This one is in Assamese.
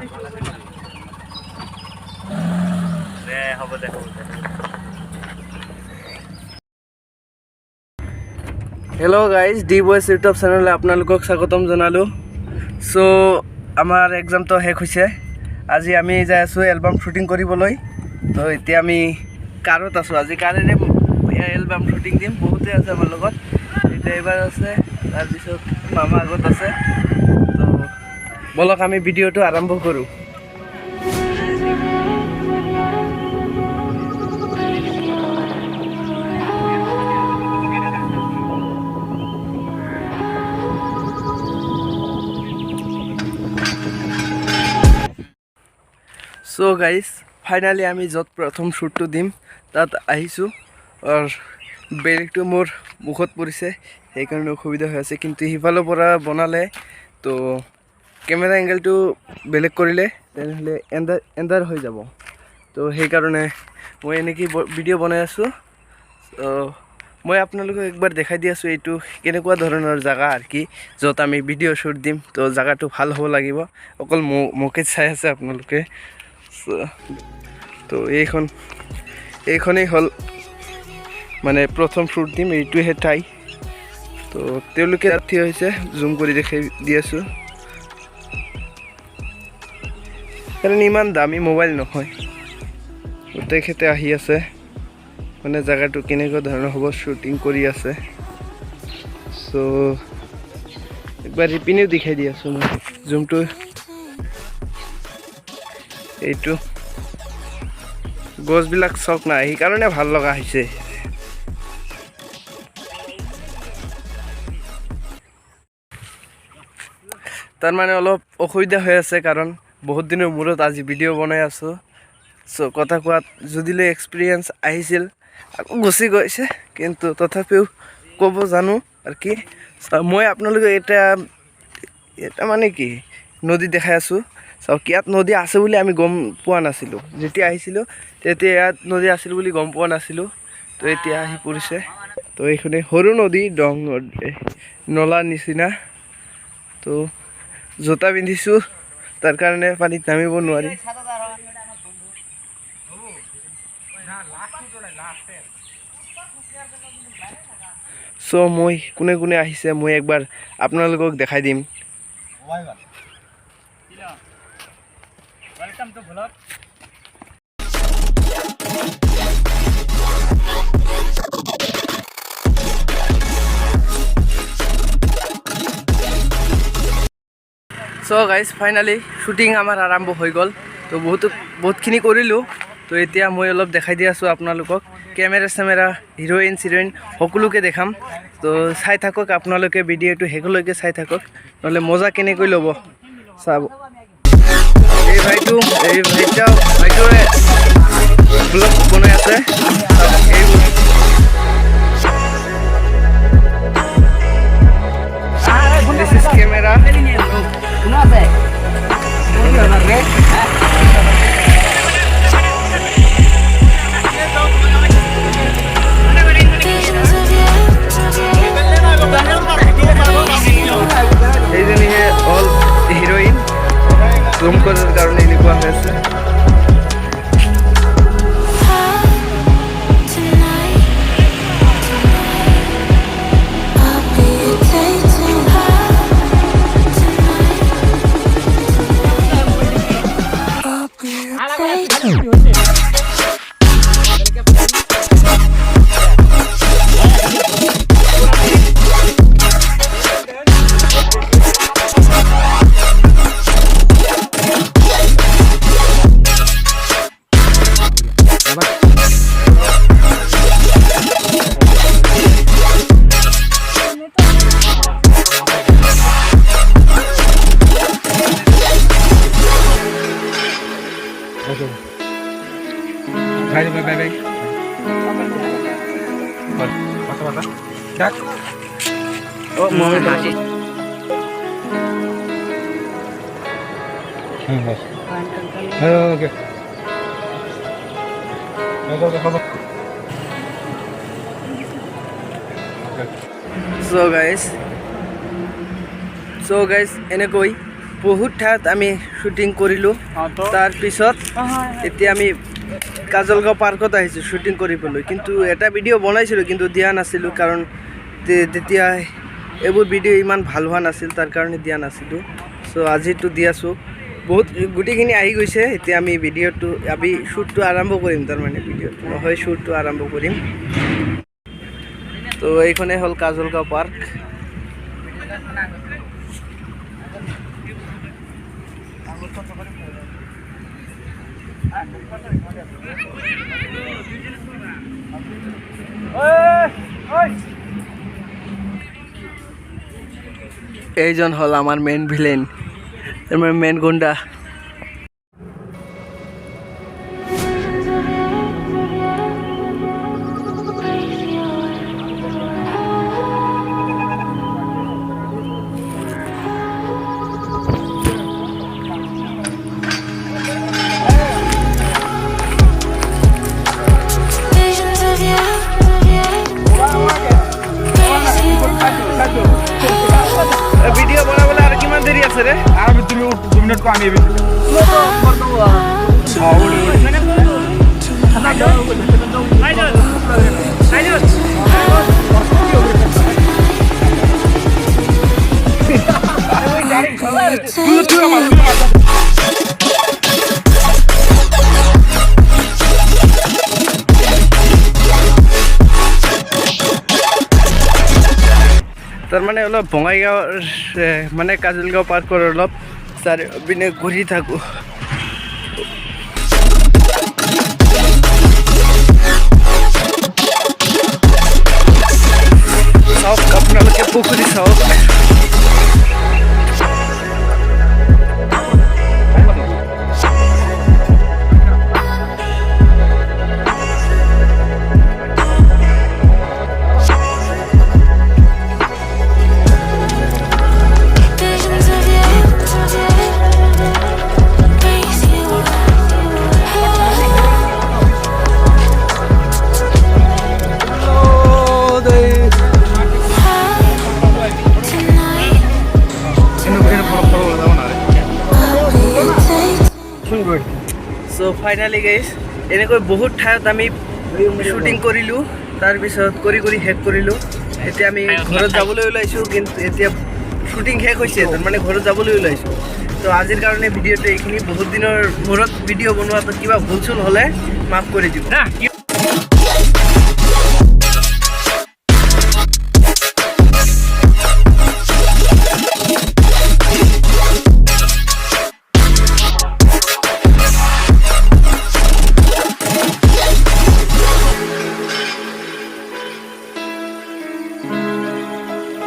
Hello guys D boys YouTube channel आपलोक स्वागतम जनालो। सो आमार एग्जाम तो शेष होइसे আজি আমি যাই আছো এলবাম শুটিং কৰিবলৈ। তো এতিয়া আমি কাৰত আছো, আজি কাৰেৰে এলবাম শুটিং দিম। বহুতে আছে আমাৰ লগত, এতিয়া এবাৰ আছে, তাৰপিছত মামা আগত আছে। তো বলক আমি ভিডিঅ'টো আৰম্ভ কৰোঁ। सो गाइज फाइनाली आमी जत प्रथम शूट दिम तत आहिसु और बेलेगटो मोर मुखत परिसे हेकाৰণে অসুবিধা হৈ আছে, কিন্তু হিফালৰ পৰা বনালে তো কেমেৰা এংগেলটো বেলেগ কৰিলে তেনেহ'লে এন্ডাৰ হৈ যাব। তো সেইকাৰণে মই এনেকৈ ভিডিঅ' বনাই আছো। মই আপোনালোকক একবাৰ দেখাই দি আছো এইটো কেনেকুৱা ধৰণৰ জায়গা আৰু কি যত আমি ভিডিঅ' শ্বুট দিম। তো জায়গাটো ভাল হ'ব লাগিব, অকল মোকে চাই আছে আপোনালোকে। তো এইখনেই হল মানে প্ৰথম শ্বুট দিম, এইটোহে ঠাই। তো তেওঁলোকে থিয় হৈছে, জুম কৰি দেখাই দি আছো, কাৰণ ইমান দামী মোবাইল নহয়। তেখেতে আহি আছে, মানে জায়গাটো কেনেকুৱা ধৰণৰ হ'ব শ্বুটিং কৰি আছে। সো একবাৰ ইপিনেও দেখাই দি আছো মই জুমটো। এইটো গছবিলাক চক নাই, সেইকাৰণে ভাল লগা হৈছে। তাৰ মানে অলপ অসুবিধা হৈ আছে, কাৰণ বহুত দিনৰ মূৰত আজি ভিডিঅ' বনাই আছো। সো কথা কোৱাত যদিলে এক্সপিৰিয়েঞ্চ আহিছিল আকৌ গুচি গৈছে, কিন্তু তথাপিও ক'ব জানো আৰু কি। মই আপোনালোকে এটা মানে কি নদী দেখাই আছো। চাওক, ইয়াত নদী আছে বুলি আমি গম পোৱা নাছিলোঁ। যেতিয়া আহিছিলোঁ তেতিয়া ইয়াত নদী আছিল বুলি গম পোৱা নাছিলোঁ। তো এতিয়া আহি পৰিছে। তো এইখনে সৰু নদী, দং নলাৰ নিচিনা। তো জোতা পিন্ধিছোঁ, তাৰ কাৰণে পানীত নামিব নোৱাৰি। সো মই কোনে কোনে আহিছে মই একবাৰ আপোনালোকক দেখাই দিম। Welcome to vlog. So guys finally shooting আমাৰ আৰম্ভ হৈ গ'ল। তো বহুতখিনি কৰিলোঁ। তো এতিয়া মই অলপ দেখাই দি আছোঁ আপোনালোকক, কেমেৰা হিৰ'ইন চিৰ'ইন সকলোকে দেখাম। তো চাই থাকক আপোনালোকে, ভিডিঅ'টো শেষলৈকে চাই থাকক, নহ'লে মজা কেনেকৈ ল'ব চাব। এই ভাইটোৱে ব্লগ বনাই আছে। This is camera. এইজনী হে অল হিৰ'ইন, জুম কৰাৰ কাৰণে এনেকুৱা হৈ আছে। Bye. Oh, mau kasih. Oke. So guys, এনেকৈ বহুত ঠাইত আমি শ্বুটিং কৰিলোঁ। তাৰপিছত এতিয়া আমি কাজলগাঁও পাৰ্কত আহিছোঁ শ্বুটিং কৰিবলৈ, কিন্তু এটা ভিডিঅ' বনাইছিলোঁ কিন্তু দিয়া নাছিলোঁ, কাৰণ তেতিয়া এইবোৰ ভিডিঅ' ইমান ভাল হোৱা নাছিল, তাৰ কাৰণে দিয়া নাছিলোঁ। চ' আজিতো দি আছোঁ, বহুত গোটেইখিনি আহি গৈছে। এতিয়া আমি শ্বুটটো আৰম্ভ কৰিম, তাৰমানে ভিডিঅ'টো নহয়, শ্বুটটো আৰম্ভ কৰিম। তো এইখনে হ'ল কাজলগাঁও পাৰ্ক। এইজন হ'ল আমাৰ মেইন ভিলেন, মেইন গুণ্ডা। ভিডিঅ' বনাবলৈ আৰু কিমান দেৰি আছে ৰে? আৰু 2 মিনিট কো আমি তাৰমানে অলপ বঙাইগাঁৱৰ মানে কাজলগাঁও পাৰ্কৰ অলপ চাৰিওপিনে ঘূৰি থাকোঁ। চাওক আপোনালোকে পুখুৰী চাওক। চ' ফাইনেলি গাইজ, এনেকৈ বহুত ঠাইত আমি শ্বুটিং কৰিলোঁ, তাৰপিছত কৰি শেষ কৰিলোঁ। এতিয়া আমি ঘৰত যাবলৈ ওলাইছোঁ, কিন্তু এতিয়া শ্বুটিং শেষ হৈছে, তাৰমানে ঘৰত যাবলৈ ওলাইছোঁ। তো আজিৰ কাৰণে ভিডিঅ'টো এইখিনি। বহুত দিনৰ মূৰত ভিডিঅ' বনোৱাটো কিবা ভুল চুল হ'লে মাফ কৰি দিব।